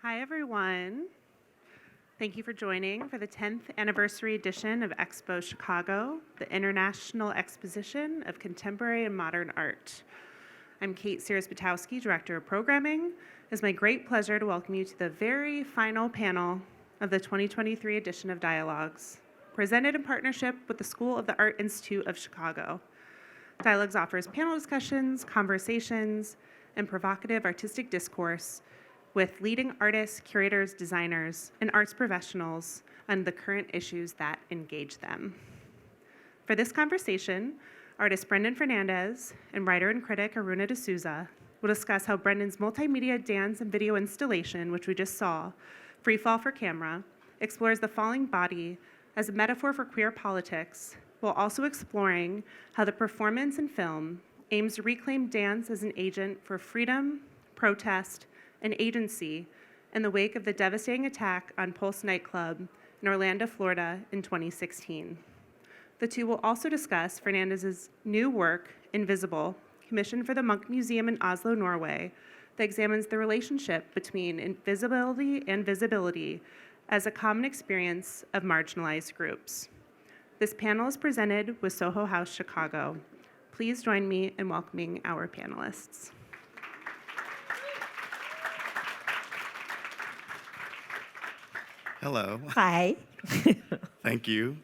Hi, everyone. Thank you for joining for the 10th anniversary edition of Expo Chicago, the International Exposition of Contemporary and Modern Art. I'm Kate Sears-Batowski, Director of Programming. It's my great pleasure to welcome you to the very final panel of the 2023 edition of Dialogues, presented in partnership with the School of the Art Institute of Chicago. Dialogues offers panel discussions, conversations, and provocative artistic discourse with leading artists, curators, designers, and arts professionals on the current issues that engage them. For this conversation, artist Brendan Fernandes and writer and critic Aruna D'Souza will discuss how Brendan's multimedia dance and video installation, which we just saw, Free Fall for Camera, explores the falling body as a metaphor for queer politics, while also exploring how the performance in film aims to reclaim dance as an agent for freedom, protest, and agency in the wake of the devastating attack on Pulse nightclub in Orlando, Florida in 2016. The two will also discuss Fernandes' new work, Invisible, commissioned for the Munch Museum in Oslo, Norway, that examines the relationship between invisibility and visibility as a common experience of marginalized groups. This panel is presented with Soho House Chicago. Please join me in welcoming our panelists. Hello. Hi. Thank you.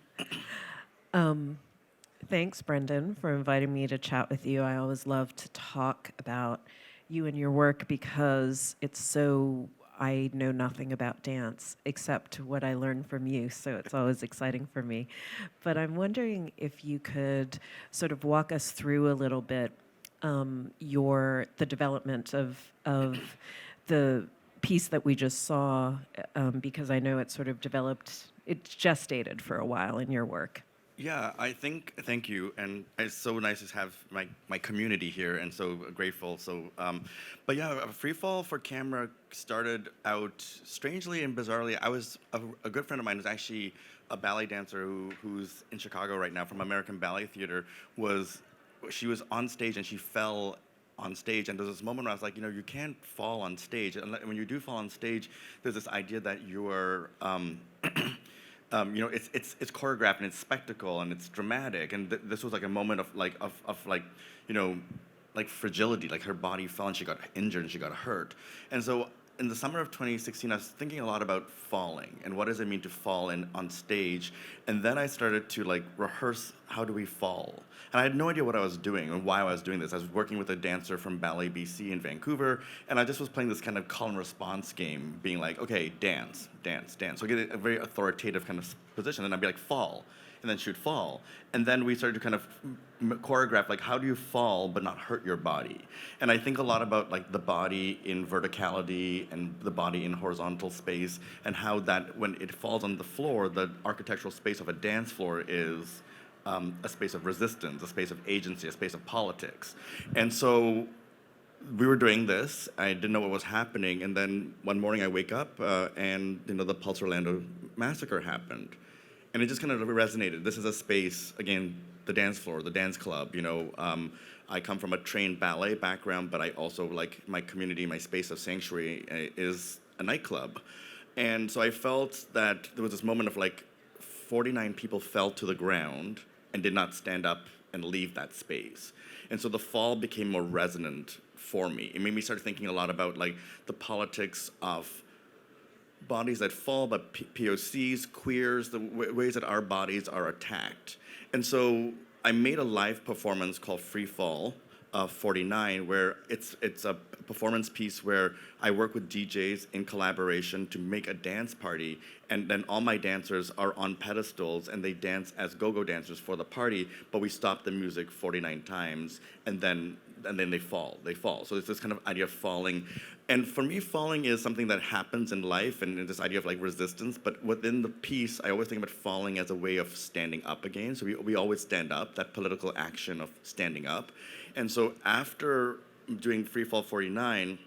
Thanks, Brendan, for inviting me to chat with you. I always love to talk about you and your work because I know nothing about dance except what I learned from you, so it's always exciting for me. But I'm wondering if you could sort of walk us through a little bit the development of the piece that we just saw, because I know it's sort of it's gestated for a while in your work. Yeah, thank you. And it's so nice to have my community here and so grateful. But yeah, Free Fall for Camera started out strangely and bizarrely. A good friend of mine who's actually a ballet dancer who's in Chicago right now from American Ballet Theater. She was on stage and she fell on stage, and there's this moment where I was like, you can't fall on stage. And when you do fall on stage, there's this idea that you're, it's choreographed and it's spectacle and it's dramatic. And this was like a moment of fragility. Like her body fell and she got injured and she got hurt. And so in the summer of 2016, I was thinking a lot about falling and what does it mean to fall on stage. And then I started to rehearse, how do we fall? And I had no idea what I was doing and why I was doing this. I was working with a dancer from Ballet BC in Vancouver, and I just was playing this kind of call and response game, being like, okay, dance, dance, dance. So I get a very authoritative kind of position, and I'd be like, fall, and then she'd fall. And then we started to kind of choreograph, how do you fall but not hurt your body? And I think a lot about the body in verticality and the body in horizontal space, and how that when it falls on the floor, the architectural space of a dance floor is a space of resistance, a space of agency, a space of politics. And so we were doing this. I didn't know what was happening. And then one morning I wake up and the Pulse Orlando massacre happened. And it just kind of resonated. This is a space, again, the dance floor, the dance club. I come from a trained ballet background, but I also, my community, my space of sanctuary is a nightclub. And so I felt that there was this moment of 49 people fell to the ground and did not stand up and leave that space. And so the fall became more resonant for me. It made me start thinking a lot about the politics of bodies that fall, but POCs, queers, the ways that our bodies are attacked. And so I made a live performance called Free Fall 49, where it's a performance piece where I work with DJs in collaboration to make a dance party, and then all my dancers are on pedestals and they dance as go-go dancers for the party, but we stop the music 49 times and then they fall. So it's this kind of idea of falling. And for me, falling is something that happens in life, and this idea of resistance, but within the piece, I always think about falling as a way of standing up again. So we always stand up, that political action of standing up. And so after doing Free Fall 49,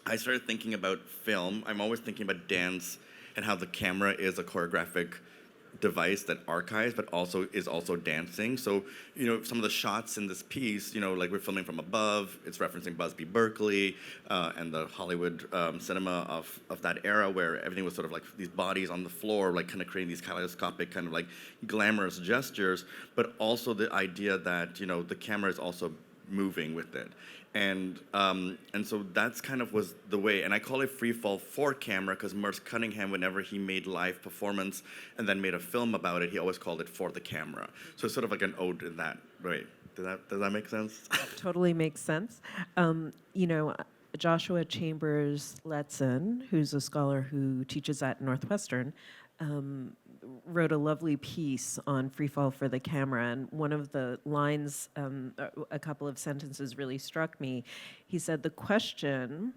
I started thinking about film. I'm always thinking about dance and how the camera is a choreographic device that archives, but also is also dancing. So, some of the shots in this piece, like we're filming from above, it's referencing Busby Berkeley and the Hollywood cinema of that era where everything was sort of like these bodies on the floor, like kind of creating these kaleidoscopic kind of like glamorous gestures, but also the idea that, the camera is also moving with it. And so that's kind of was the way, and I call it free fall for camera because Merce Cunningham, whenever he made live performance and then made a film about it, he always called it for the camera. So it's sort of like an ode in that way. Does that make sense? Totally makes sense. Joshua Chambers Letson, who's a scholar who teaches at Northwestern, wrote a lovely piece on free fall for the camera, and one of the lines, a couple of sentences really struck me. He said, the question,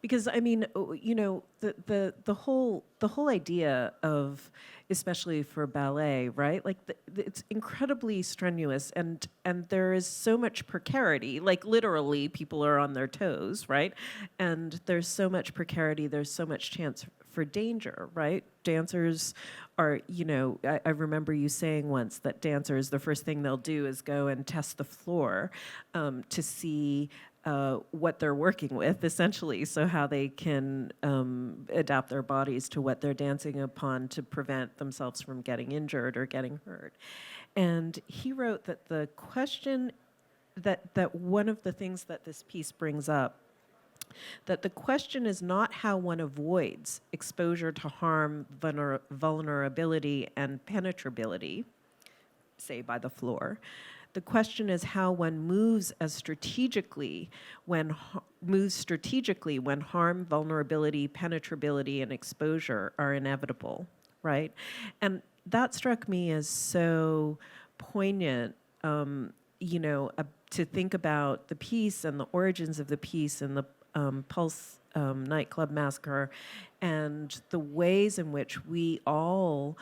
because the whole idea of, especially for ballet, right? Like it's incredibly strenuous, and there is so much precarity. Like literally, people are on their toes, right? And there's so much precarity. There's so much chance for danger, right? Dancers are, I remember you saying once that dancers, the first thing they'll do is go and test the floor to see what they're working with, essentially, so how they can adapt their bodies to what they're dancing upon to prevent themselves from getting injured or getting hurt. And he wrote that the question that one of the things that this piece brings up, that the question is not how one avoids exposure to harm, vulnerability, and penetrability, say by the floor. The question is how one moves strategically when harm, vulnerability, penetrability, and exposure are inevitable, right? And that struck me as so poignant, to think about the piece and the origins of the piece and the Pulse nightclub massacre, and the ways in which we all,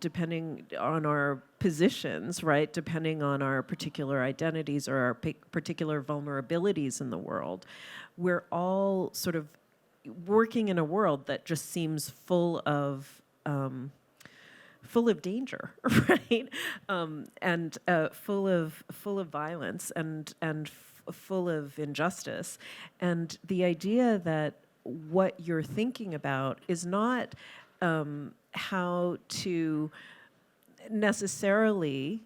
depending on our positions, right, depending on our particular identities or our particular vulnerabilities in the world, we're all sort of working in a world that just seems full of danger, right, and full of violence and full of injustice. And the idea that what you're thinking about is not how to necessarily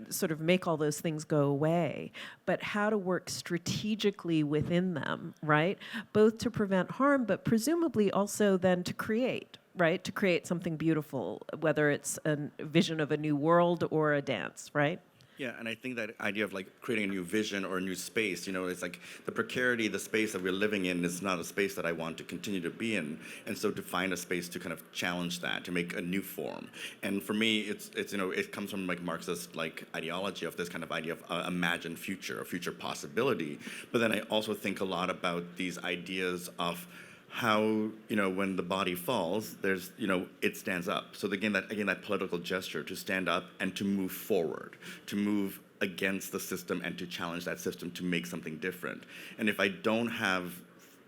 sort of make all those things go away, but how to work strategically within them, right? Both to prevent harm, but presumably also then to create, right? To create something beautiful, whether it's a vision of a new world or a dance, right? Yeah, and I think that idea of like creating a new vision or a new space, it's like the precarity, the space that we're living in is not a space that I want to continue to be in. And so to find a space to kind of challenge that, to make a new form. And for me, it's it comes from like Marxist like ideology of this kind of idea of imagined future, a future possibility. But then I also think a lot about these ideas of how, when the body falls, there's, it stands up. So again, that political gesture to stand up and to move forward, to move against the system and to challenge that system to make something different. And if I don't have,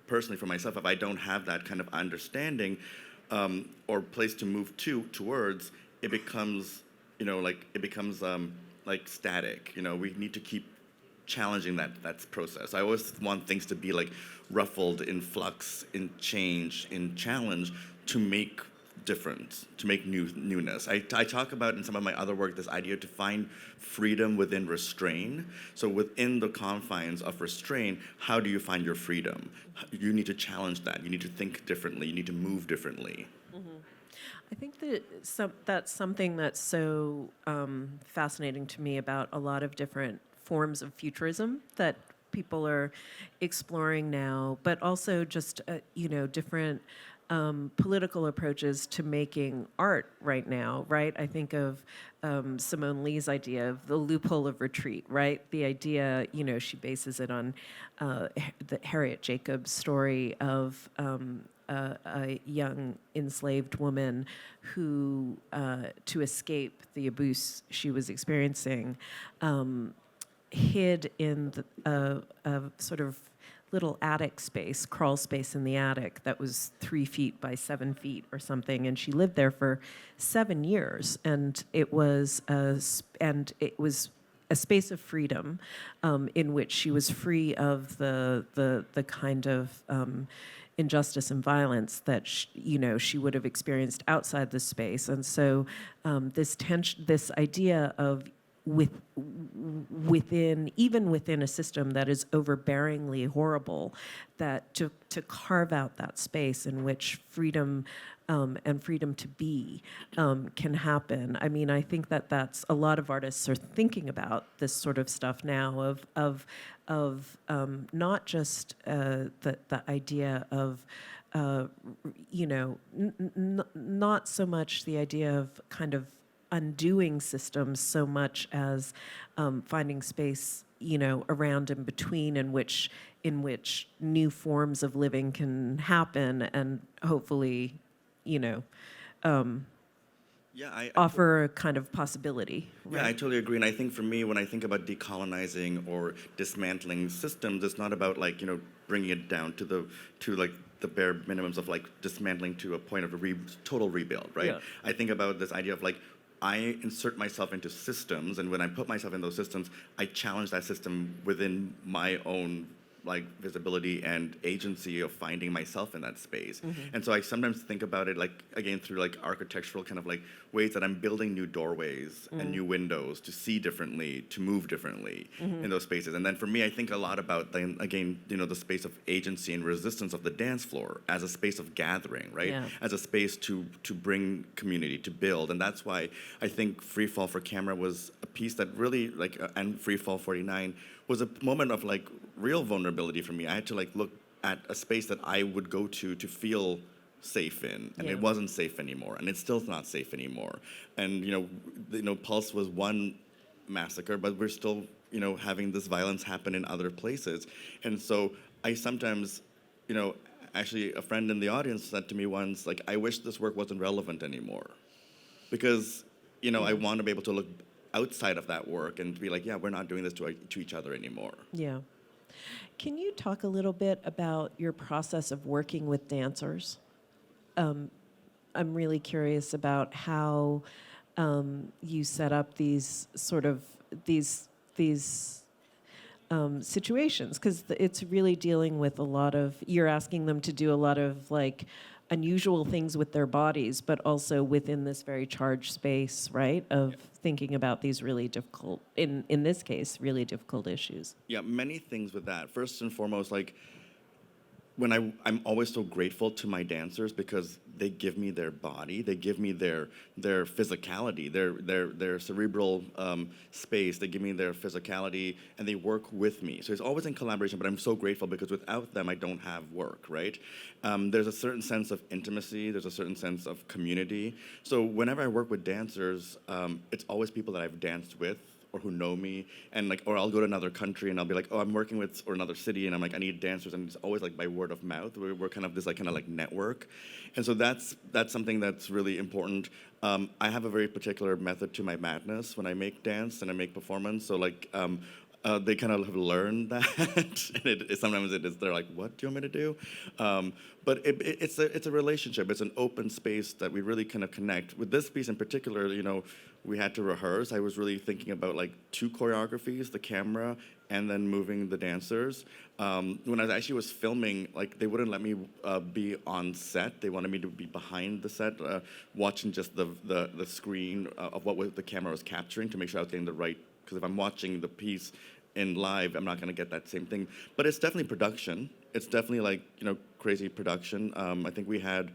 personally for myself, if I don't have that kind of understanding or place to move towards, it becomes, like static. We need to keep challenging that process. I always want things to be like ruffled, in flux, in change, in challenge, to make difference, to make newness. I talk about in some of my other work this idea to find freedom within restraint. So within the confines of restraint, how do you find your freedom? You need to challenge that. You need to think differently. You need to move differently. Mm-hmm. I think that that's something that's so fascinating to me about a lot of different forms of futurism that people are exploring now, but also just different political approaches to making art right now, right? I think of Simone Lee's idea of the loophole of retreat, right? The idea, she bases it on the Harriet Jacobs story of a young enslaved woman who, to escape the abuse she was experiencing, hid in a sort of little attic space, crawl space in the attic that was 3 feet by 7 feet or something, and she lived there for 7 years, and it was a space of freedom, in which she was free of the kind of injustice and violence that she would have experienced outside the space. And so this tension, this idea of even within a system that is overbearingly horrible, that to carve out that space in which freedom and freedom to be can happen. I mean, I think that's a lot of artists are thinking about this sort of stuff now of not just the idea of not so much the idea of kind of undoing systems so much as finding space around and between in which new forms of living can happen, and hopefully offer a kind of possibility. Right? Yeah, I totally agree. And I think for me, when I think about decolonizing or dismantling systems, it's not about bringing it down to the bare minimums of dismantling to a point of a total rebuild, right? Yeah. I think about this idea of I insert myself into systems, and when I put myself in those systems, I challenge that system within my own visibility and agency of finding myself in that space. Mm-hmm. And so I sometimes think about it again through architectural kind of ways that I'm building new doorways and new windows to see differently, to move differently in those spaces. And then for me, I think a lot about then again, the space of agency and resistance of the dance floor as a space of gathering, right? Yeah. As a space to bring community, to build. And that's why I think Free Fall for Camera was a piece that really and Free Fall 49 was a moment of real vulnerability for me. I had to look at a space that I would go to feel safe in, and it wasn't safe anymore, and it's still not safe anymore. And Pulse was one massacre, but we're still having this violence happen in other places. And so I sometimes, actually a friend in the audience said to me once, I wish this work wasn't relevant anymore, because I want to be able to look outside of that work and be yeah, we're not doing this to each other anymore. Yeah. Can you talk a little bit about your process of working with dancers? I'm really curious about how you set up these situations, because it's really dealing with a lot of, you're asking them to do a lot of unusual things with their bodies, but also within this very charged space, right, of thinking about these really difficult, in this case, really difficult issues. Yeah, many things with that. First and foremost, when I'm always so grateful to my dancers because they give me their body, they give me their physicality, their cerebral space, they give me their physicality, and they work with me. So it's always in collaboration, but I'm so grateful because without them, I don't have work, right? There's a certain sense of intimacy, there's a certain sense of community. So whenever I work with dancers, it's always people that I've danced with, or who know me, and or I'll go to another country and I'll be oh, I'm working with, or another city, and I'm I need dancers, and it's always by word of mouth. We're kind of this network, and so that's something that's really important. I have a very particular method to my madness when I make dance and I make performance. So they kind of have learned that, and sometimes they're what do you want me to do? But it's a relationship. It's an open space that we really kind of connect. With this piece in particular, we had to rehearse. I was really thinking about 2 choreographies, the camera and then moving the dancers. When I actually was filming, they wouldn't let me be on set. They wanted me to be behind the set, watching just the screen of what the camera was capturing to make sure I was getting the right. Because if I'm watching the piece in live, I'm not going to get that same thing. But it's definitely production. It's definitely crazy production. I think we had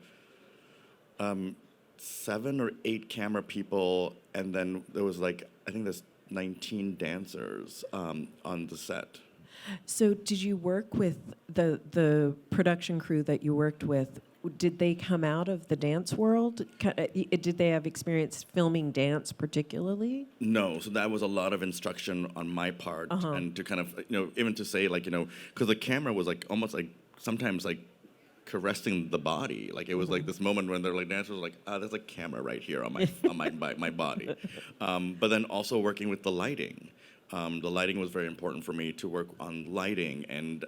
7 or 8 camera people, and then there was I think there's 19 dancers on the set. So did you work with the production crew that you worked with? Did they come out of the dance world? Did they have experience filming dance particularly? No, so that was a lot of instruction on my part, and to kind of, even to say because the camera was almost sometimes caressing the body. It was this moment when they're dancers were there's a camera right here on my on my body. But then also working with the lighting. The lighting was very important for me to work on lighting, and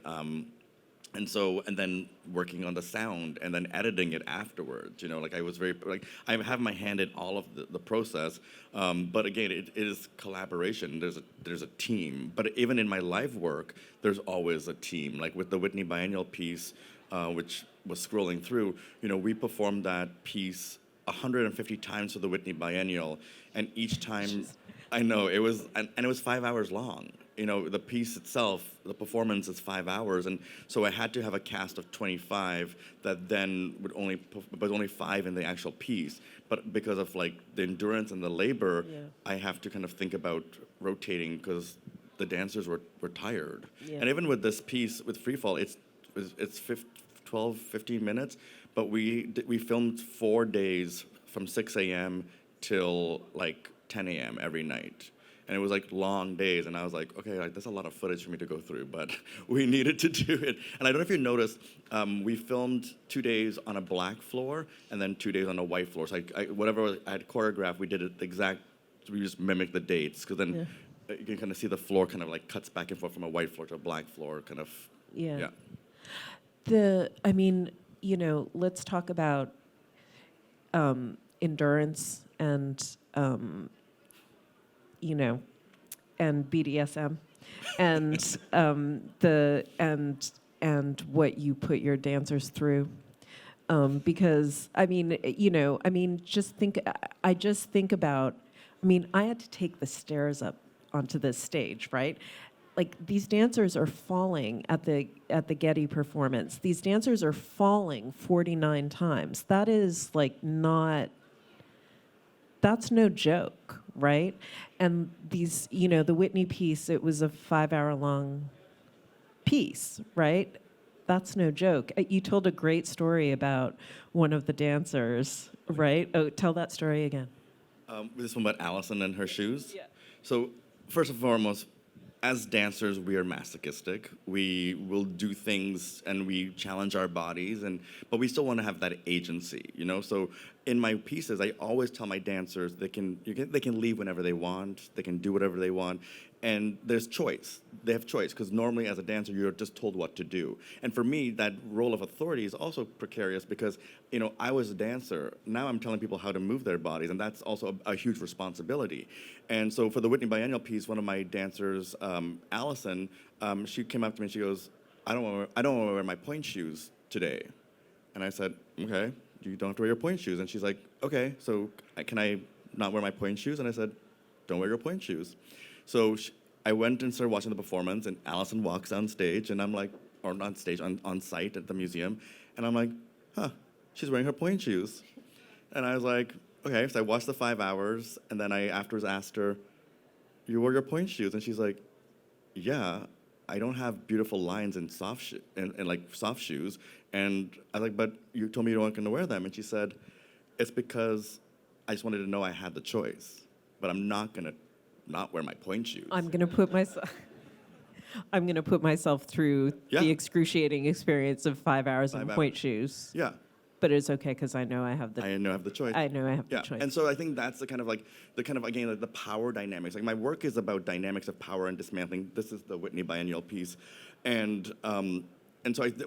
And then working on the sound and then editing it afterwards. Like I was very, like, I have my hand in all of the process. But again, it is collaboration. There's a team. But even in my live work, there's always a team. Like with the Whitney Biennial piece, which was scrolling through, we performed that piece 150 times for the Whitney Biennial, and each time, I know it was, and it was 5 hours long. The piece itself, the performance is 5 hours, and so I had to have a cast of 25 that then was only 5 in the actual piece. But because of like the endurance and the labor, I have to kind of think about rotating because the dancers were tired. Yeah. And even with this piece, with Free Fall, it's 12, 15 minutes, but we filmed 4 days from 6 a.m. till like 10 a.m. every night. And it was like long days, and I was like, okay, like, that's a lot of footage for me to go through, but we needed to do it. And I don't know if you noticed, we filmed 2 days on a black floor and then 2 days on a white floor. So whatever I had choreographed, we did it we just mimicked the dates, because then you can kind of see the floor kind of like cuts back and forth from a white floor to a black floor, kind of. Yeah. Yeah. Let's talk about endurance and and BDSM, and and what you put your dancers through, because just think about. I had to take the stairs up onto this stage, right? Like these dancers are falling at the Getty performance. These dancers are falling 49 times. That is like not. That's no joke, right? And these, the Whitney piece, it was a 5-hour-long piece, right? That's no joke. You told a great story about one of the dancers, right? Oh, tell that story again. This one about Allison and her shoes? Yeah. So, first and foremost, as dancers, we are masochistic. We will do things and we challenge our bodies, but we still want to have that agency, So in my pieces, I always tell my dancers they can leave whenever they want, they can do whatever they want, and there's choice. They have choice, because normally as a dancer, you're just told what to do. And for me, that role of authority is also precarious because, I was a dancer. Now I'm telling people how to move their bodies, and that's also a huge responsibility. And so for the Whitney Biennial piece, one of my dancers, Allison, she came up to me and she goes, I don't want to wear my point shoes today. And I said, okay, you don't have to wear your point shoes. And she's like, okay, so can I not wear my point shoes? And I said, don't wear your point shoes. So I went and started watching the performance, and Allison walks on stage, and I'm like, or not on stage, on site at the museum, and I'm like, huh, she's wearing her point shoes. And I was like, okay, so I watched the 5 hours, and then I afterwards asked her, you wore your point shoes? And she's like, yeah, I don't have beautiful lines in soft shoes. And I was like, but you told me you weren't going to wear them. And she said, it's because I just wanted to know I had the choice, but I'm not going to not wear my point shoes. I'm going to put myself through the excrucigating experience of 5 hours in point shoes. Yeah. But it's okay because I know I have the. I know I have the choice. I know I have the choice. And so I think that's the kind of again like the power dynamics. Like my work is about dynamics of power and dismantling. This is the Whitney Biennial piece, and so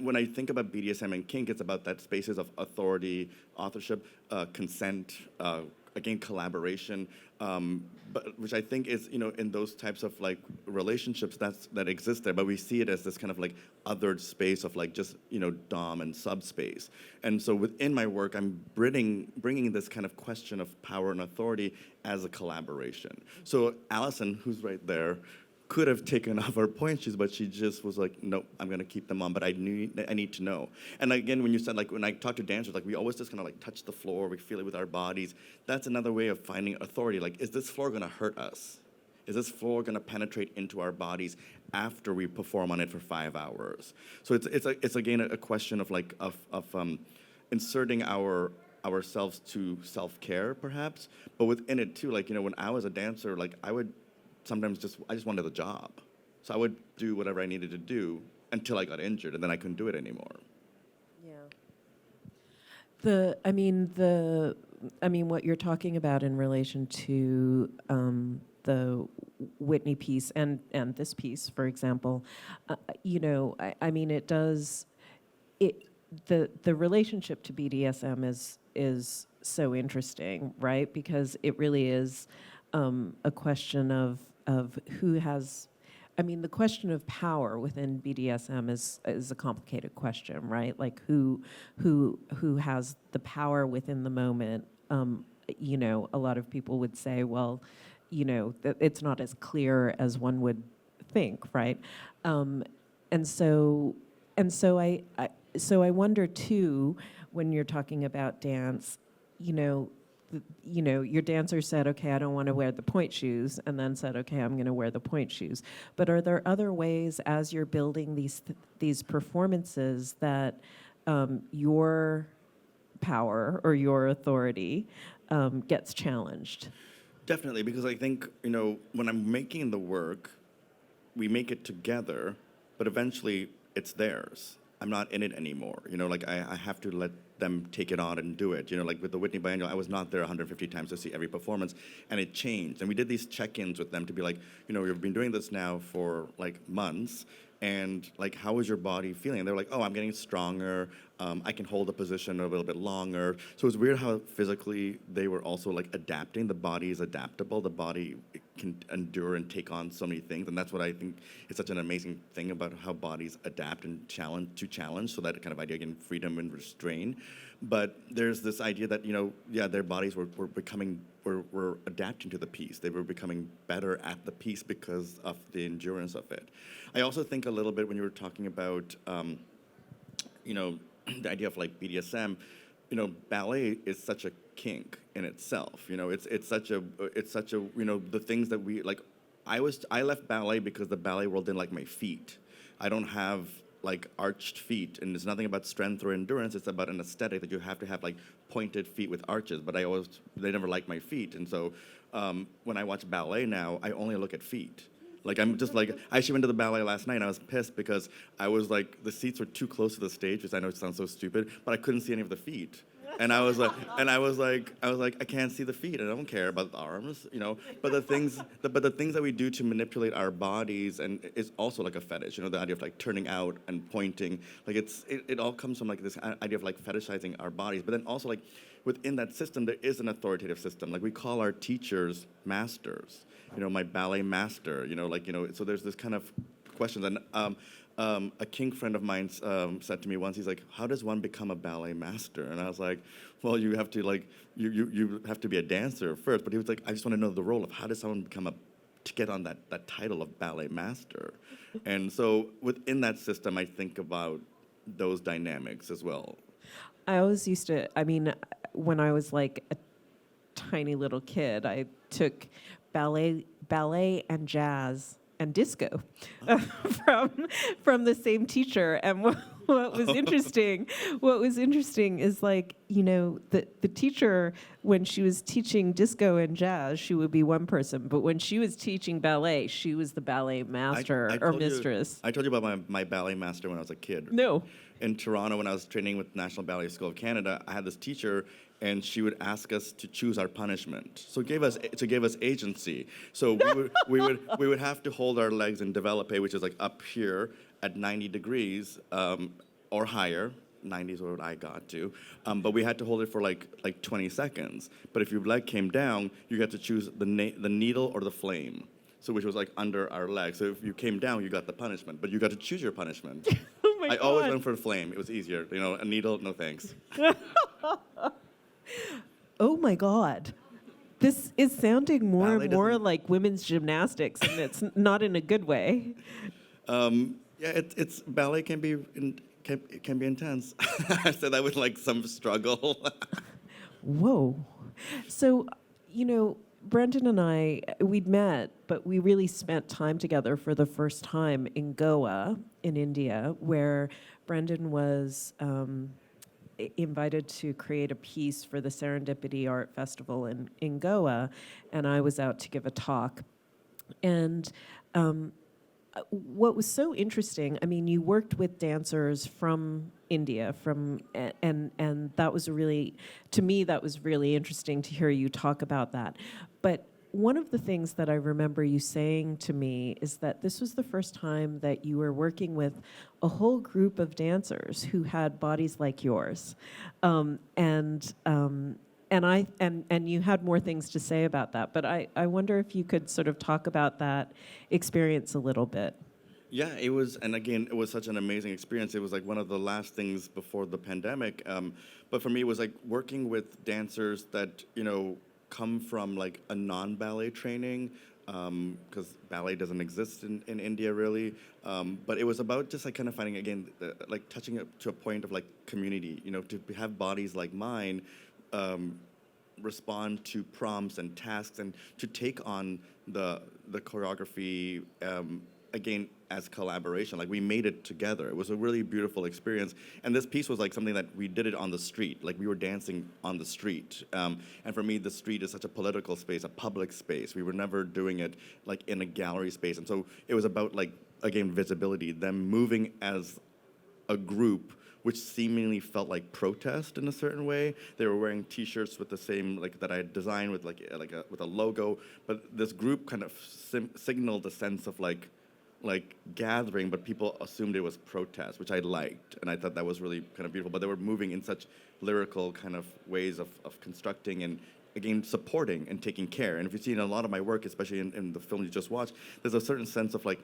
when I think about BDSM and kink, it's about that spaces of authority, authorship, consent, again collaboration, but which I think is in those types of like relationships that exist there, but we see it as this kind of like othered space of like just dom and subspace. And so within my work, I'm bringing this kind of question of power and authority as a collaboration. So Allison, who's right there, could have taken off her point shoes, but she just was like, nope, I'm going to keep them on, but I need to know. And again, when you said, like, when I talk to dancers, like, we always just kind of, like, touch the floor, we feel it with our bodies. That's another way of finding authority. Like, is this floor going to hurt us? Is this floor going to penetrate into our bodies after we perform on it for 5 hours? So it's again, a question of, like, of inserting ourselves to self-care, perhaps, but within it, too, like, when I was a dancer, like, I just wanted the job. So I would do whatever I needed to do until I got injured, and then I couldn't do it anymore. Yeah. What you're talking about in relation to the Whitney piece and this piece, for example, it does. it the relationship to BDSM is so interesting, right? Because it really is a question of who has. I mean, the question of power within BDSM is a complicated question, right? Like who has the power within the moment. You know, a lot of people would say, well, you know, it's not as clear as one would think, right? And so I wonder too, when you're talking about dance, you know, your dancer said, okay, I don't want to wear the point shoes, and then said, okay, I'm going to wear the point shoes. But are there other ways, as you're building these performances, that your power or your authority gets challenged? Definitely, because I think, you know, when I'm making the work, we make it together, but eventually it's theirs. I'm not in it anymore. You know, like I have to let them take it on and do it. You know, like with the Whitney Biennial, I was not there 150 times to see every performance, and it changed. And we did these check-ins with them to be like, you know, you've been doing this now for like months, and like, how is your body feeling? And they were like, oh, I'm getting stronger. I can hold a position a little bit longer. So it's weird how physically they were also like adapting. The body is adaptable. The body can endure and take on so many things. And that's what I think is such an amazing thing about how bodies adapt and challenge. So that kind of idea, again, freedom and restraint. But there's this idea that, you know, yeah, their bodies were adapting to the piece. They were becoming better at the piece because of the endurance of it. I also think a little bit when you were talking about, you know, the idea of like BDSM, you know, ballet is such a kink in itself. You know, it's such a you know, the things that we like. I left ballet because the ballet world didn't like my feet. I don't have like arched feet, and it's nothing about strength or endurance. It's about an aesthetic that you have to have like pointed feet with arches. But they never liked my feet, and so when I watch ballet now, I only look at feet. Like, I'm just like, I actually went to the ballet last night and I was pissed because I was like, the seats were too close to the stage, which I know it sounds so stupid, but I couldn't see any of the feet. And I was like, I can't see the feet. I don't care about the arms, you know. But the things that we do to manipulate our bodies, and it's also like a fetish, you know, the idea of like turning out and pointing, like it all comes from like this idea of like fetishizing our bodies. But then also like within that system, there is an authoritative system. Like we call our teachers masters. You know, my ballet master. You know, like, you know. So there's this kind of questions. And a kink friend of mine said to me once, he's like, how does one become a ballet master? And I was like, well, you have to like, you have to be a dancer first. But he was like, I just want to know the role of how does someone to get on that title of ballet master. And so within that system, I think about those dynamics as well. I always used to, I mean, when I was like a tiny little kid, I took ballet and jazz and disco from the same teacher. And what was interesting is like, you know, the teacher, when she was teaching disco and jazz, she would be one person, but when she was teaching ballet, she was the ballet master or mistress. I told you about my ballet master when I was a kid. No. In Toronto, when I was training with National Ballet School of Canada, I had this teacher, and she would ask us to choose our punishment. So it gave us agency. So we would have to hold our legs in développé, which is like up here at 90 degrees or higher. 90 is what I got to. But we had to hold it for like 20 seconds. But if your leg came down, you had to choose the needle or the flame. So which was like under our leg. So if you came down, you got the punishment. But you got to choose your punishment. Oh my God. I always went for the flame. It was easier. You know, a needle, no thanks. Oh my God. This is sounding more and more like women's gymnastics, and it's not in a good way. Yeah, it's ballet can be intense. I said that with like some struggle. Whoa. So, you know, Brendan and I, we'd met, but we really spent time together for the first time in Goa, in India, where Brendan was invited to create a piece for the Serendipity Art Festival in Goa, and I was out to give a talk. And what was so interesting, I mean, you worked with dancers from India, and that was really, to me, that was really interesting to hear you talk about that. But one of the things that I remember you saying to me is that this was the first time that you were working with a whole group of dancers who had bodies like yours, and you had more things to say about that. But I wonder if you could sort of talk about that experience a little bit. Yeah, it was, and again, it was such an amazing experience. It was like one of the last things before the pandemic. But for me, it was like working with dancers that, come from like a non-ballet training, because ballet doesn't exist in India really. But it was about just like kind of finding, again, like touching it to a point of like community, to have bodies like mine, respond to prompts and tasks and to take on the choreography, again, as collaboration. Like, we made it together. It was a really beautiful experience. And this piece was like something that we did it on the street. Like, we were dancing on the street. And for me, the street is such a political space, a public space. We were never doing it like in a gallery space. And so it was about like, again, visibility, them moving as a group, which seemingly felt like protest in a certain way. They were wearing T-shirts with the same, like, that I had designed with with a logo. But this group kind of signaled a sense of like gathering, but people assumed it was protest, which I liked, and I thought that was really kind of beautiful. But they were moving in such lyrical kind of ways of constructing and, again, supporting and taking care. And if you see in a lot of my work, especially in the film you just watched, there's a certain sense of like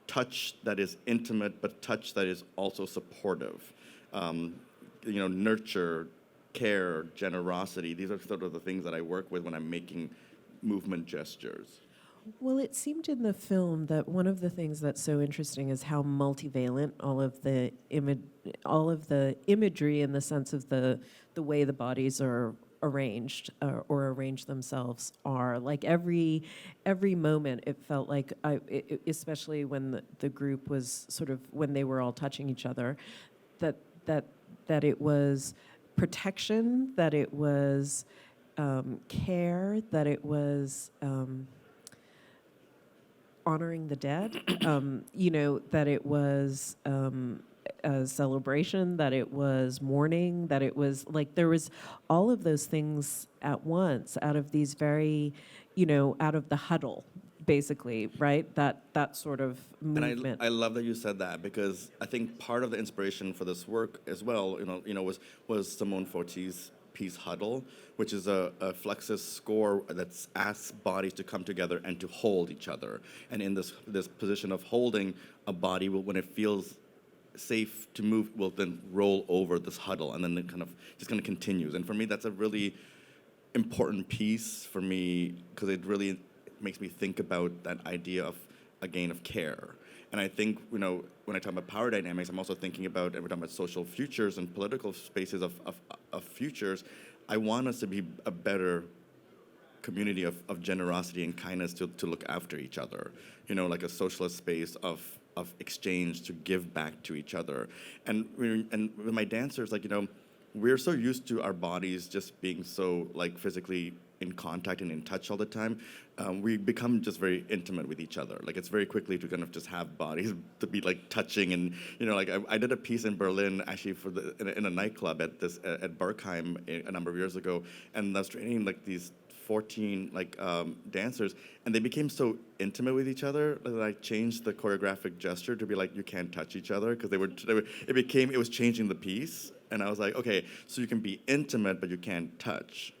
touch that is intimate, but touch that is also supportive. Nurture, care, generosity. These are sort of the things that I work with when I'm making movement gestures. Well, it seemed in the film that one of the things that's so interesting is how multivalent all of the imagery in the sense of the way the bodies are arranged or arrange themselves are. Like every moment, it felt like, especially when the group was sort of, when they were all touching each other, that it was protection, that it was care, that it was honoring the dead, that it was a celebration, that it was mourning, that it was like there was all of those things at once out of these very, out of the huddle, basically, right? That sort of movement. And I love that you said that, because I think part of the inspiration for this work as well, was Simone Forti's piece Huddle, which is a Fluxus score that asks bodies to come together and to hold each other. And in this position of holding, a body will, when it feels safe to move, will then roll over this huddle, and then it kind of continues. And for me, that's a really important piece for me, because it really makes me think about that idea of, again, of care. And I think, when I talk about power dynamics, I'm also thinking about, and we're talking about social futures and political spaces of futures. I want us to be a better community of generosity and kindness to look after each other. Like a socialist space of exchange to give back to each other. And with my dancers, we're so used to our bodies just being so like physically in contact and in touch all the time. We become just very intimate with each other. Like, it's very quickly to kind of just have bodies to be like touching, and I did a piece in Berlin actually in a nightclub at Berkheim a number of years ago, and I was training like these 14 dancers, and they became so intimate with each other that I changed the choreographic gesture to be like, you can't touch each other, because it was changing the piece, and I was like, okay, so you can be intimate but you can't touch.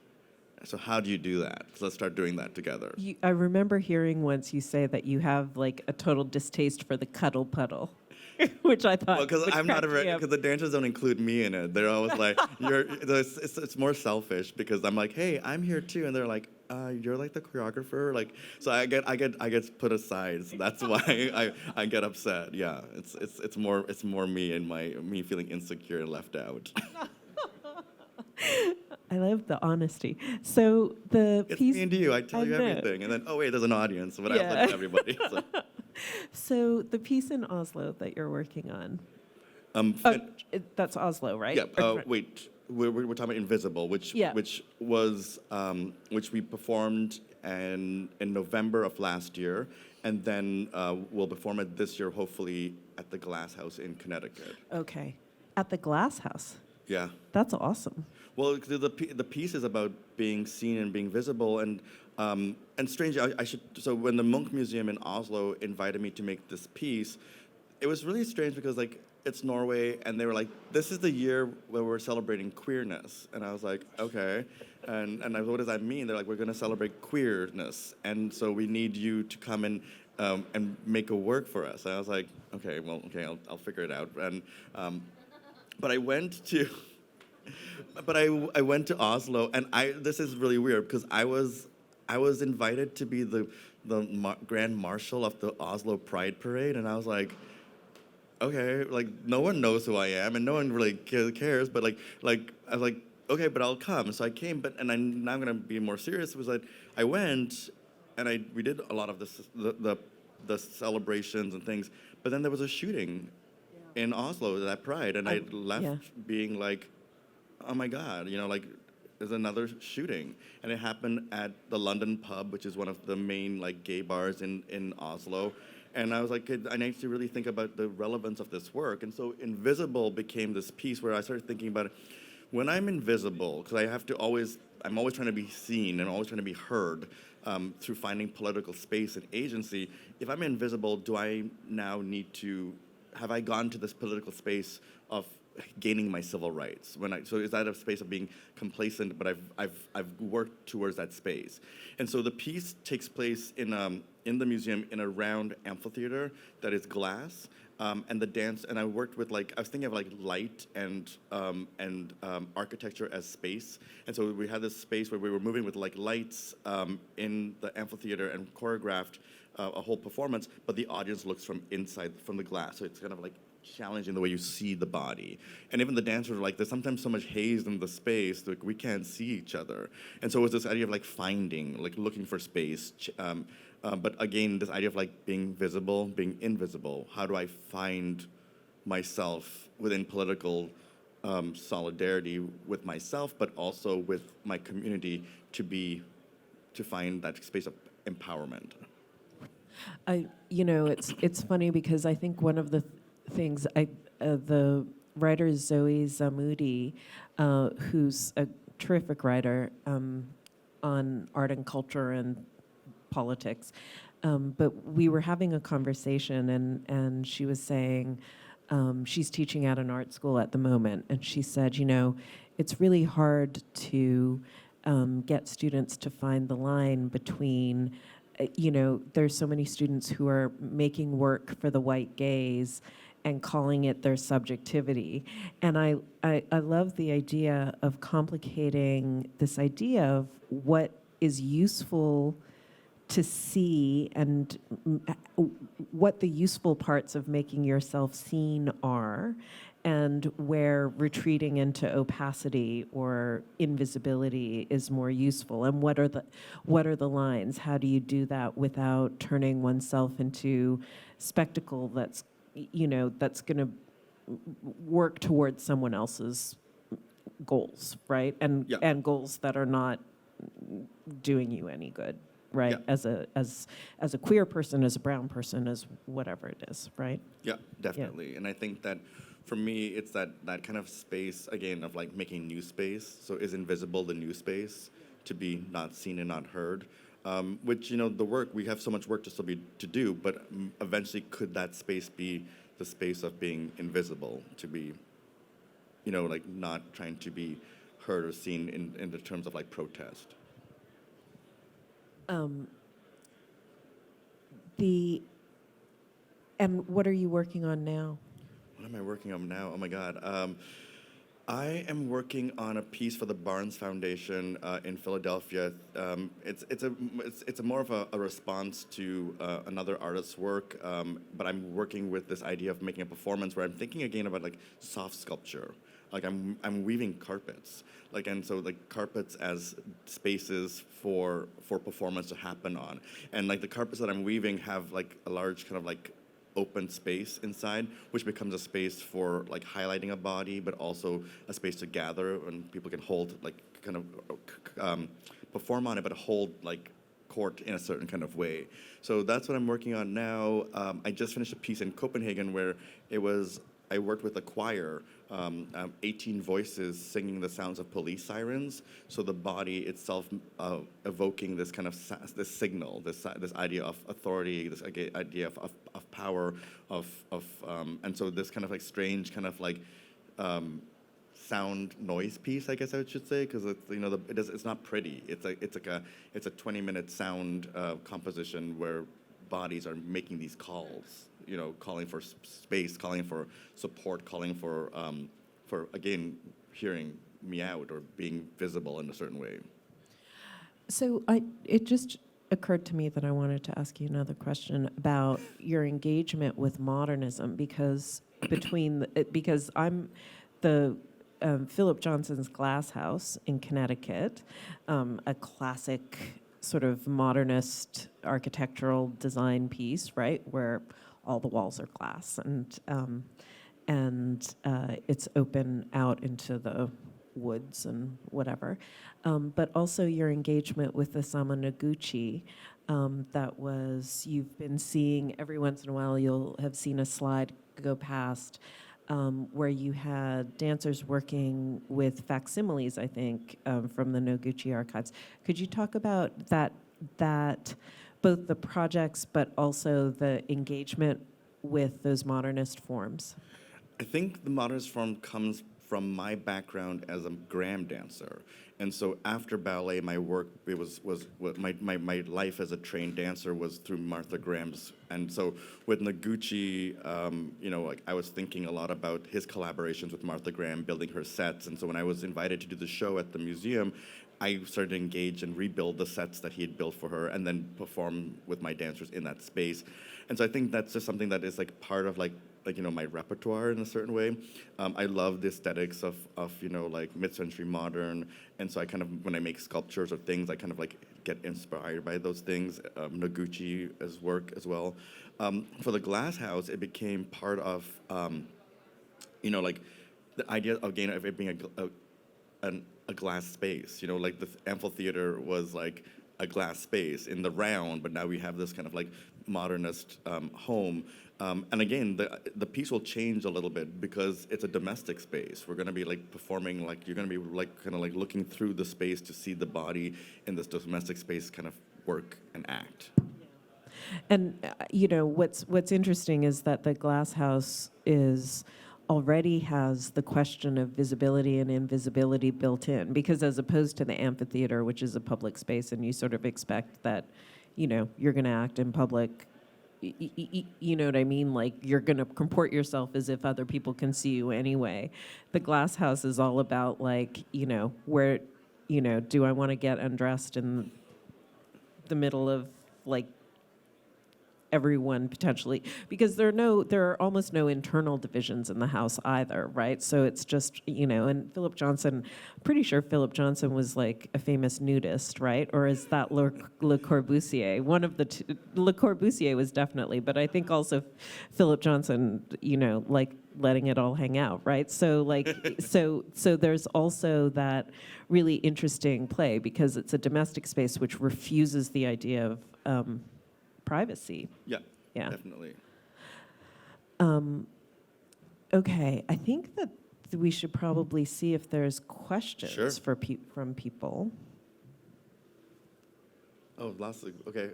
So how do you do that? So let's start doing that together. I remember hearing once you say that you have like a total distaste for the cuddle puddle, which I thought. Well, because I'm not because the dancers don't include me in it. They're always like, it's more selfish, because I'm like, hey, I'm here too, and they're like, you're like the choreographer, like, so I get put aside. So that's why I get upset. Yeah, it's more me and me feeling insecure and left out. I love the honesty. So it's piece... It's me and you. I tell you everything. And then, oh, wait, there's an audience. But I tell everybody. So the piece in Oslo that you're working on, that's Oslo, right? Yeah. Wait, we're talking about Invisible, which we performed in November of last year. And then we'll perform it this year, hopefully, at the Glass House in Connecticut. Okay. At the Glass House? Yeah. That's awesome. Well, the piece is about being seen and being visible, and strange. I should. So when the Munch Museum in Oslo invited me to make this piece, it was really strange because like it's Norway, and they were like, "This is the year where we're celebrating queerness," and I was like, "Okay," what does that mean? They're like, "We're going to celebrate queerness, and so we need you to come and make a work for us." And I was like, "Okay, well, okay, I'll figure it out." And but I went to. But I went to Oslo, and this is really weird because I was invited to be the grand marshal of the Oslo Pride Parade, and I was like, okay, like no one knows who I am, and no one really cares. But like I was like, okay, but I'll come. So I came, now I'm gonna be more serious. Was that I went, and we did a lot of the celebrations and things, but then there was a shooting in Oslo that Pride, and I left being like, oh my God, like there's another shooting. And it happened at the London Pub, which is one of the main like gay bars in Oslo. And I was like, I need to really think about the relevance of this work. And so Invisible became this piece where I started thinking about when I'm invisible, because I'm always trying to be seen and always trying to be heard through finding political space and agency. If I'm invisible, do I now have I gone to this political space of gaining my civil rights? So is that a space of being complacent? But I've worked towards that space, and so the piece takes place in the museum in a round amphitheater that is glass, and the dance. And I worked with I was thinking of light and architecture as space, and so we had this space where we were moving with lights in the amphitheater and choreographed a whole performance, but the audience looks from inside from the glass, so it's kind of challenging the way you see the body. And even the dancers were there's sometimes so much haze in the space that we can't see each other. And so it was this idea of finding, looking for space. But again, this idea of being visible, being invisible. How do I find myself within political solidarity with myself, but also with my community to find that space of empowerment? It's funny because I think one of the things the writer Zoe Zamudi, who's a terrific writer on art and culture and politics, but we were having a conversation and she was saying she's teaching at an art school at the moment, and she said, it's really hard to get students to find the line between there's so many students who are making work for the white gaze and calling it their subjectivity. And I love the idea of complicating this idea of what is useful to see and what the useful parts of making yourself seen are, and where retreating into opacity or invisibility is more useful, and what are the lines? How do you do that without turning oneself into spectacle that's going to work towards someone else's goals, right? And goals that are not doing you any good, right? Yeah. As a queer person, as a brown person, as whatever it is, right? Yeah, definitely. Yeah. And I think that for me, it's that kind of space, again, of making new space. So is invisible the new space to be not seen and not heard? Which, the work, we have so much work to do, but eventually could that space be the space of being invisible, to be, not trying to be heard or seen in the terms of protest? And what are you working on now? What am I working on now? Oh my God. I am working on a piece for the Barnes Foundation in Philadelphia. It's a more of a response to another artist's work, but I'm working with this idea of making a performance where I'm thinking again about soft sculpture. I'm weaving carpets, and so carpets as spaces for performance to happen on, and the carpets that I'm weaving have a large kind of open space inside, which becomes a space for highlighting a body, but also a space to gather and people can hold perform on it, but hold court in a certain kind of way. So that's what I'm working on now. I just finished a piece in Copenhagen where it was I worked with a choir, 18 voices singing the sounds of police sirens. So the body itself evoking this kind of this signal, this idea of authority, this idea of power, and so this kind of like strange kind of like sound noise piece, I guess I should say, because it's, you know, it's not pretty. It's a 20-minute sound composition where bodies are making these calls, you know, calling for space, calling for support, calling for again hearing me out or being visible in a certain way. So it just occurred to me that I wanted to ask you another question about your engagement with modernism, because because I'm the Philip Johnson's Glass House in Connecticut, a classic sort of modernist architectural design piece, right, where all the walls are glass, and it's open out into the woods and whatever. But also your engagement with the Sama Noguchi, that was, you've been seeing, every once in a while you'll have seen a slide go past where you had dancers working with facsimiles, I think, from the Noguchi archives. Could you talk about that both the projects but also the engagement with those modernist forms? I think the modernist form comes from my background as a Graham dancer. And so after ballet, my work, my life as a trained dancer was through Martha Graham's. And so with Noguchi, you know, like I was thinking a lot about his collaborations with Martha Graham, building her sets. And so when I was invited to do the show at the museum, I started to engage and rebuild the sets that he had built for her and then perform with my dancers in that space. And so I think that's just something that is like part of like you know, my repertoire in a certain way. I love the aesthetics of you know, like mid-century modern, and so I kind of, when I make sculptures or things, I kind of like get inspired by those things. Noguchi's work as well. For the Glass House, it became part of, you know, like the idea again of it being a glass space. You know, like the amphitheater was like a glass space in the round, but now we have this kind of like modernist home. And again, the piece will change a little bit because it's a domestic space. We're going to be like performing, like you're going to be like kind of like looking through the space to see the body in this domestic space kind of work and act. And you know, what's interesting is that the Glass House already has the question of visibility and invisibility built in, because as opposed to the amphitheater, which is a public space, and you sort of expect that, you know, you're going to act in public. You know what I mean? Like, you're going to comport yourself as if other people can see you anyway. The Glass House is all about, like, you know, where, you know, do I want to get undressed in the middle of, like, everyone potentially, because there are almost no internal divisions in the house either, right? So it's just, you know, and Philip Johnson, I'm pretty sure Philip Johnson was like a famous nudist, right? Or is that Le Corbusier? One of the two. Le Corbusier was definitely, but I think also Philip Johnson, you know, like letting it all hang out, right? So like, so there's also that really interesting play because it's a domestic space which refuses the idea of privacy. Yeah, yeah, definitely. Okay, I think that we should probably see if there's questions Sure. from people. Oh, okay.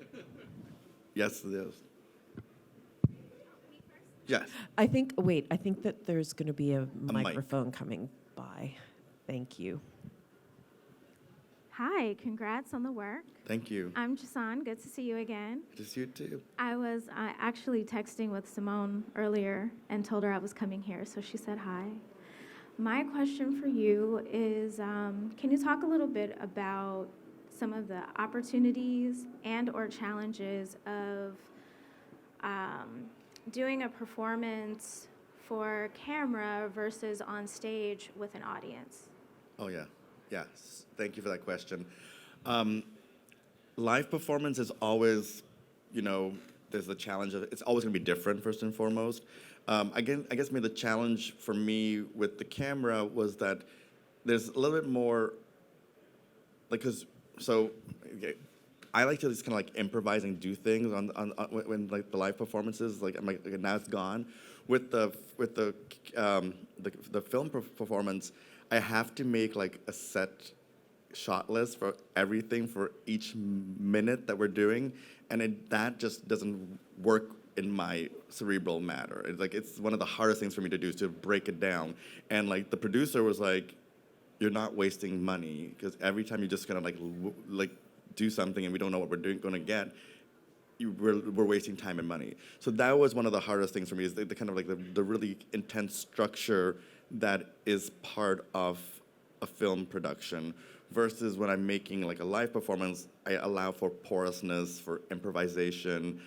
Yes, there's. Yes. I think that there's going to be a mic. microphone coming by. Thank you. Hi, congrats on the work. Thank you. I'm Jason. Good to see you again. Good to see you too. I was actually texting with Simone earlier and told her I was coming here, so she said hi. My question for you is, can you talk a little bit about some of the opportunities and or challenges of doing a performance for camera versus on stage with an audience? Oh, yeah. Yes. Thank you for that question. Live performance is always, you know, there's the challenge of it's always going to be different, first and foremost. I guess maybe the challenge for me with the camera was that there's a little bit more, like, okay, I like to just kind of like improvise and do things on when like the live performances, like I'm like, okay, now it's gone. with the film performance, I have to make like a set shot list for everything for each minute that we're doing, and that just doesn't work in my cerebral matter. It's one of the hardest things for me to do is to break it down. And like the producer was like, "You're not wasting money because every time you just kind of like do something and we don't know what we're going to get, we're wasting time and money." So that was one of the hardest things for me is the kind of like the really intense structure that is part of a film production versus when I'm making like a live performance, I allow for porousness, for improvisation,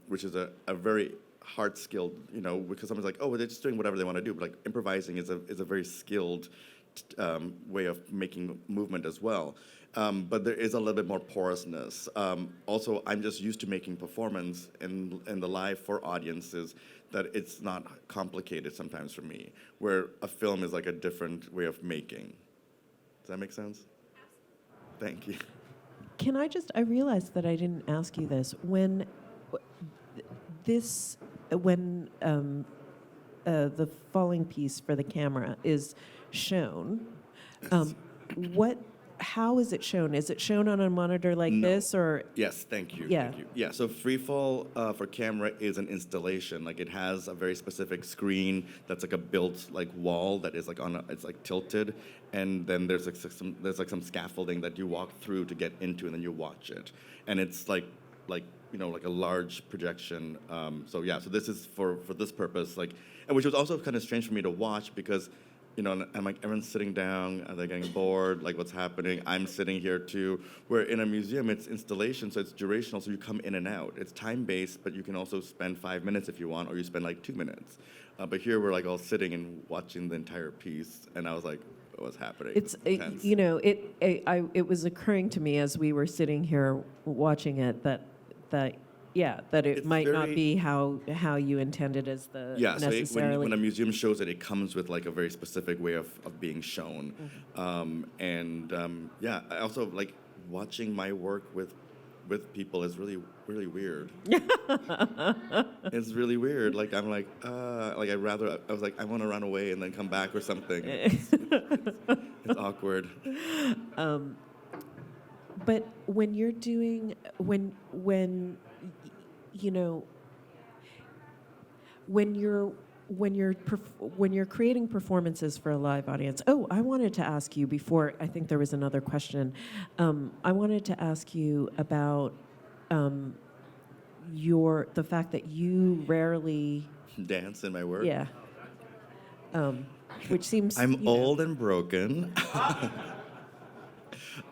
which is a very hard skilled, because someone's like, oh, they're just doing whatever they want to do. But like improvising is a very skilled way of making movement as well. But there is a little bit more porousness. Also, I'm just used to making performance in the live for audiences that it's not complicated sometimes for me, where a film is like a different way of making. Does that make sense? Thank you. Can I realized that I didn't ask you this. When the falling piece for the camera is shown, how is it shown? Is it shown on a monitor like No. this, or? Yes, thank you. Yeah. Thank you. Yeah, so Freefall for camera is an installation. Like it has a very specific screen that's like a built like wall that is like it's like tilted, and then there's some scaffolding that you walk through to get into, and then you watch it. And it's like a large projection. So this is for this purpose, and which was also kind of strange for me to watch because, and I'm like, everyone's sitting down, they're getting bored, like what's happening? I'm sitting here too. Where in a museum, it's installation, so it's durational, so you come in and out. It's time-based, but you can also spend 5 minutes if you want, or you spend like 2 minutes. But here we're like all sitting and watching the entire piece, and I was like, what's happening? Intense. It was occurring to me as we were sitting here watching it that it It's might not very- be how you intended as the Yeah, so necessarily. when a museum shows it, it comes with like a very specific way of being shown. I also like watching my work with people is really, really weird. It's really weird. Like I'm like, I was like, I want to run away and then come back or something. It's awkward. But when you're doing when you're creating performances for a live audience. Oh, I wanted to ask you before. I think there was another question. I wanted to ask you about the fact that you rarely Dance in my work. Yeah. Which seems I'm old and broken.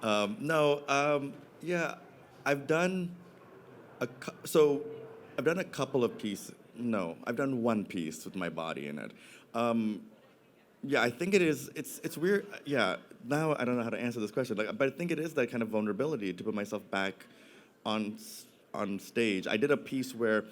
I've done I've done a couple of pieces. No, I've done one piece with my body in it. I think it is. It's weird. Yeah. Now I don't know how to answer this question. But I think it is that kind of vulnerability to put myself back on stage. I did a piece where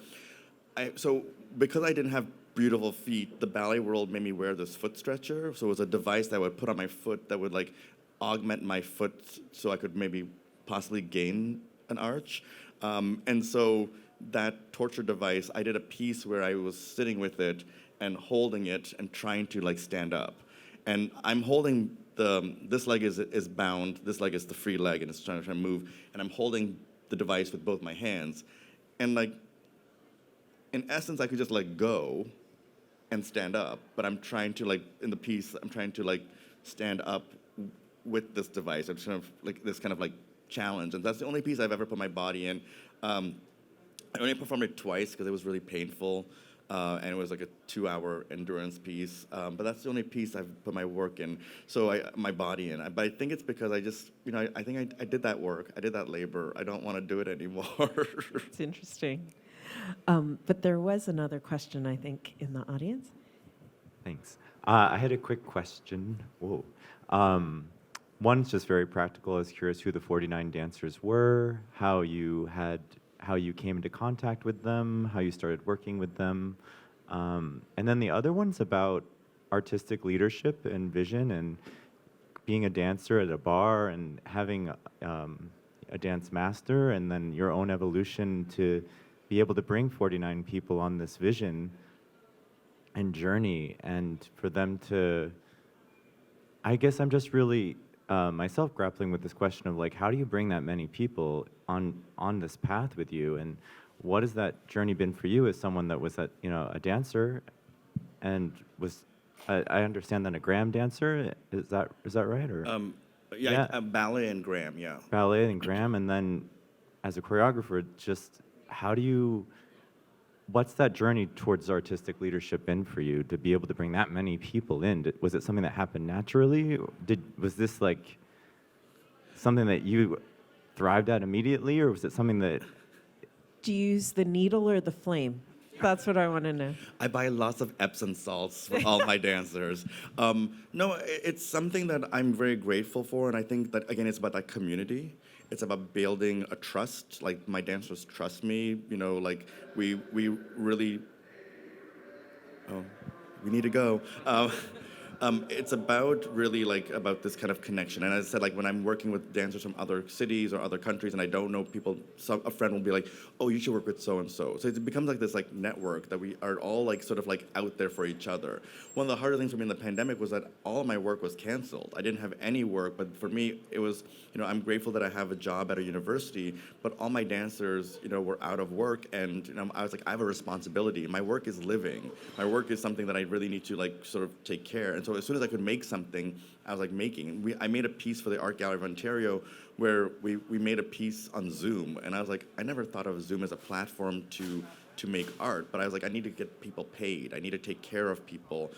because I didn't have beautiful feet, the ballet world made me wear this foot stretcher. So it was a device that I would put on my foot that would like augment my foot so I could maybe possibly gain an arch. And so that torture device, I did a piece where I was sitting with it and holding it and trying to like stand up. And I'm holding this leg is bound, this leg is the free leg, and it's trying to move. And I'm holding the device with both my hands. And like, in essence, I could just let go and stand up. But I'm trying to like, in the piece, I'm trying to like stand up with this device. I'm trying of like this kind of like challenge. And that's the only piece I've ever put my body in. I only performed it twice because it was really painful, and it was like a 2-hour endurance piece. But that's the only piece I've put my work in, my body in. But I think it's because I just, I think I did that work. I did that labor. I don't want to do it anymore. It's interesting. But there was another question, I think, in the audience. Thanks. I had a quick question. Whoa. One's just very practical. I was curious who the 49 dancers were, how you came into contact with them, how you started working with them. And then the other one's about artistic leadership and vision and being a dancer at a bar and having a dance master, and then your own evolution to be able to bring 49 people on this vision. journey, and for them to, I guess I'm just really myself grappling with this question of like, how do you bring that many people on this path with you, and what has that journey been for you as someone that was a dancer, and was I understand then a Graham dancer, is that right, or Ballet and Graham, yeah. ballet and Graham, and then as a choreographer, just how do you, what's that journey towards artistic leadership been for you to be able to bring that many people in? Was it something that happened naturally? Was this like something that you thrived at immediately, or was it something that? Do you use the needle or the flame? That's what I want to know. I buy lots of Epsom salts for all my dancers. No, it's something that I'm very grateful for, and I think that, again, it's about that community. It's about building a trust. Like, my dancers trust me, like, we really, we need to go. It's about really about this kind of connection. And as I said, when I'm working with dancers from other cities or other countries and I don't know people, a friend will be like, oh, you should work with so-and-so. So it becomes this network that we are all out there for each other. One of the harder things for me in the pandemic was that all of my work was canceled. I didn't have any work, but for me, it was, I'm grateful that I have a job at a university, but all my dancers, were out of work, and I was like, I have a responsibility. My work is living. My work is something that I really need to sort of take care. And so as soon as I could make something, I was making. I made a piece for the Art Gallery of Ontario where we made a piece on Zoom, and I was like, I never thought of Zoom as a platform to make art, but I was like, I need to get people paid. I need to take care of people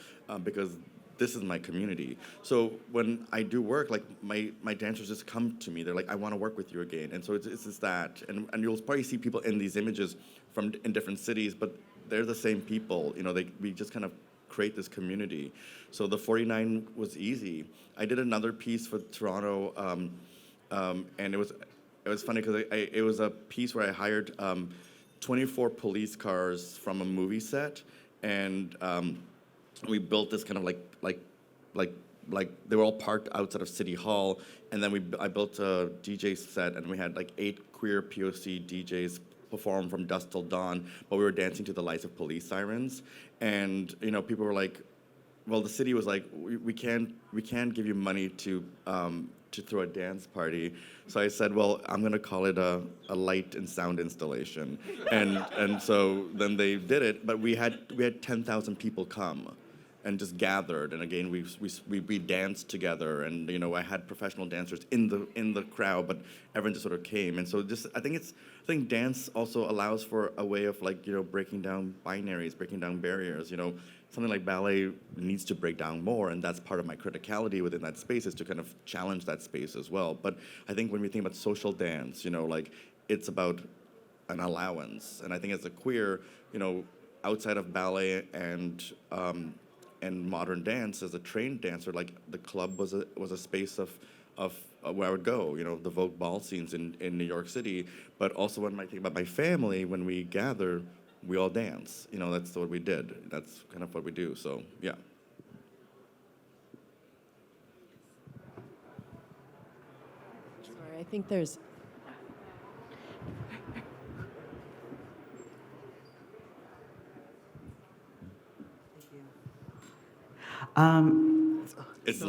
because this is my community. So when I do work, my dancers just come to me. They're like, I want to work with you again. And so it's just that. And you'll probably see people in these images in different cities, but they're the same people. We just kind of create this community. So the 49 was easy. I did another piece for Toronto, and it was funny because it was a piece where I hired 24 police cars from a movie set, and we built this kind of like they were all parked outside of City Hall, and then I built a DJ set, and we had 8 queer POC DJs perform from dusk till dawn, but we were dancing to the lights of police sirens, and people were like, well, the city was like, we can't give you money to throw a dance party. So I said, well, I'm gonna call it a light and sound installation, and so then they did it, but we had 10,000 people come and just gathered, and again we danced together, and I had professional dancers in the crowd, but everyone just sort of came, and so I think dance also allows for a way of breaking down binaries, breaking down barriers. Something like ballet needs to break down more, and that's part of my criticality within that space, is to kind of challenge that space as well. But I think when we think about social dance, it's about an allowance, and I think as a queer, outside of ballet and modern dance, as a trained dancer, the club was a space of where I would go, the Vogue ball scenes in New York City. But also when I think about my family, when we gather, we all dance. That's what we did. That's kind of what we do. So yeah. Sorry, I think there's. It's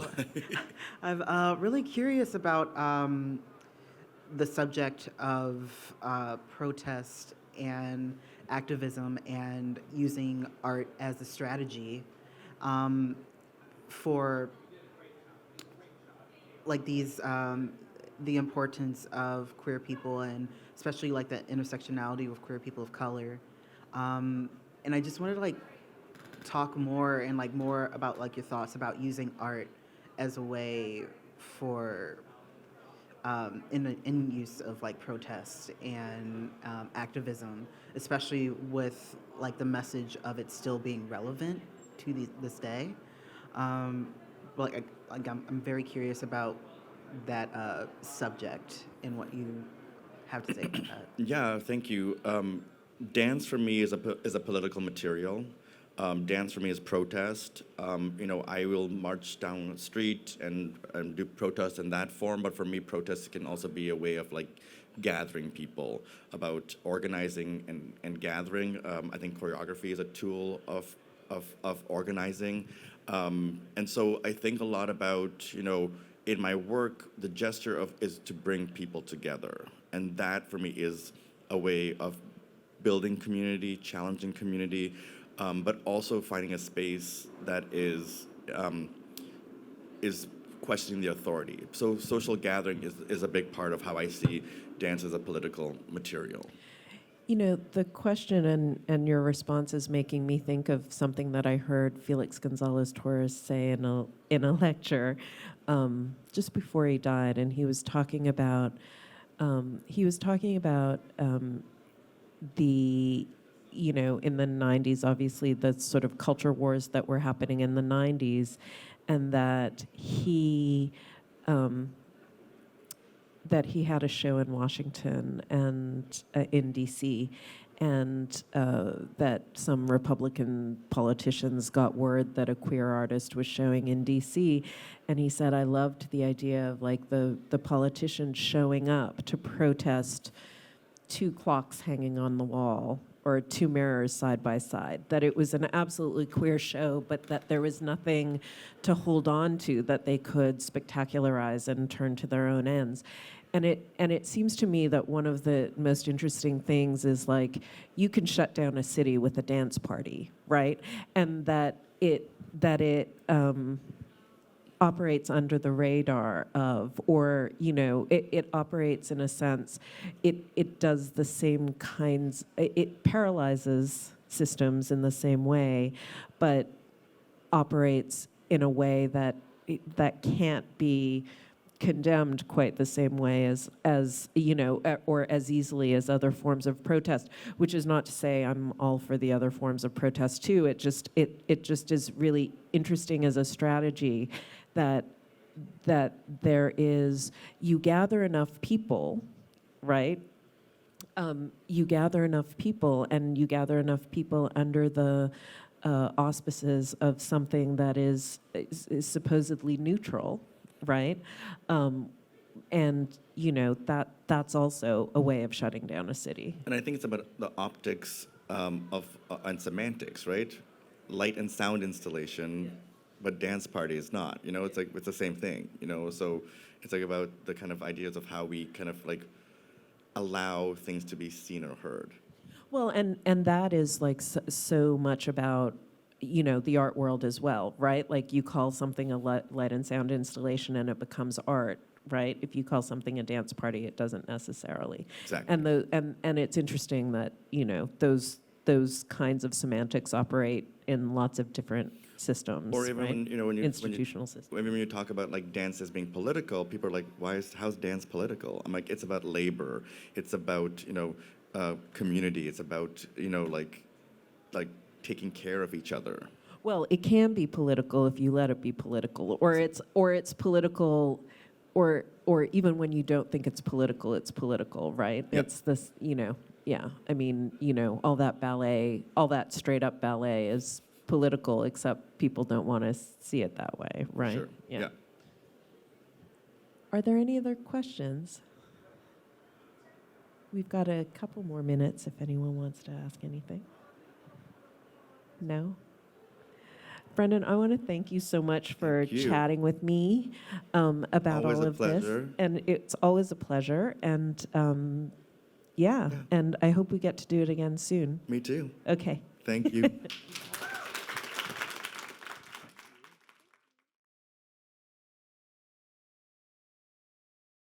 I'm really curious about the subject of protest and activism and using art as a strategy for these the importance of queer people, and especially the intersectionality with queer people of color. And I just wanted to talk more and more about your thoughts about using art as a way for in use of protest and activism, especially with the message of it still being relevant to this day. But I'm very curious about that subject and what you have to say about that. Yeah, thank you. Dance for me is a political material. Dance for me is protest. I will march down the street and do protest in that form, but for me, protest can also be a way of gathering people, about organizing and gathering. I think choreography is a tool of of organizing. And so I think a lot about, in my work, the gesture is to bring people together. And that, for me, is a way of building community, challenging community, but also finding a space that is questioning the authority. So social gathering is a big part of how I see dance as a political material. The question and your response is making me think of something that I heard Felix Gonzalez Torres say in a lecture just before he died, and he was talking about the in the 90s, obviously the sort of culture wars that were happening in the 90s, and that he had a show in Washington and in D.C., and that some Republican politicians got word that a queer artist was showing in D.C., and he said, I loved the idea of like the politicians showing up to protest 2 clocks hanging on the wall or 2 mirrors side by side, that it was an absolutely queer show, but that there was nothing to hold on to that they could spectacularize and turn to their own ends. And it seems to me that one of the most interesting things is like you can shut down a city with a dance party, right? And that it operates under the radar of, or it operates in a sense, it does the same kinds, it paralyzes systems in the same way, but operates in a way that can't be condemned quite the same way as or as easily as other forms of protest, which is not to say I'm all for the other forms of protest too. It just is really interesting as a strategy that there is, you gather enough people, right? You gather enough people, and you gather enough people under the auspices of something that is supposedly neutral, right? And that's also a way of shutting down a city. And I think it's about the optics and semantics, right? Light and sound installation, but dance party is not. It's like it's the same thing. So it's like about the kind of ideas of how we kind of like allow things to be seen or heard. Well, and that is like so much about the art world as well, right? Like you call something a light and sound installation and it becomes art, right? If you call something a dance party, it doesn't necessarily. Exactly. And it's interesting that those kinds of semantics operate in lots of different systems, Or even right? when institutional systems. Even when you talk about like dance as being political, people are like, how's dance political? I'm like, it's about labor. It's about community. It's about like taking care of each other. Well, it can be political if you let it be political, or it's political, or even when you don't think it's political, right? Yep. It's this, yeah. I mean, all that ballet, all that straight up ballet is political, except people don't want to see it that way, right? Sure. Yeah. Are there any other questions? We've got a couple more minutes if anyone wants to ask anything. No? Brendan, I want to thank you so much for chatting with me about Always all a of pleasure. this. And it's always a pleasure. And yeah, and I hope we get to do it again soon. Me too. Okay. Thank you.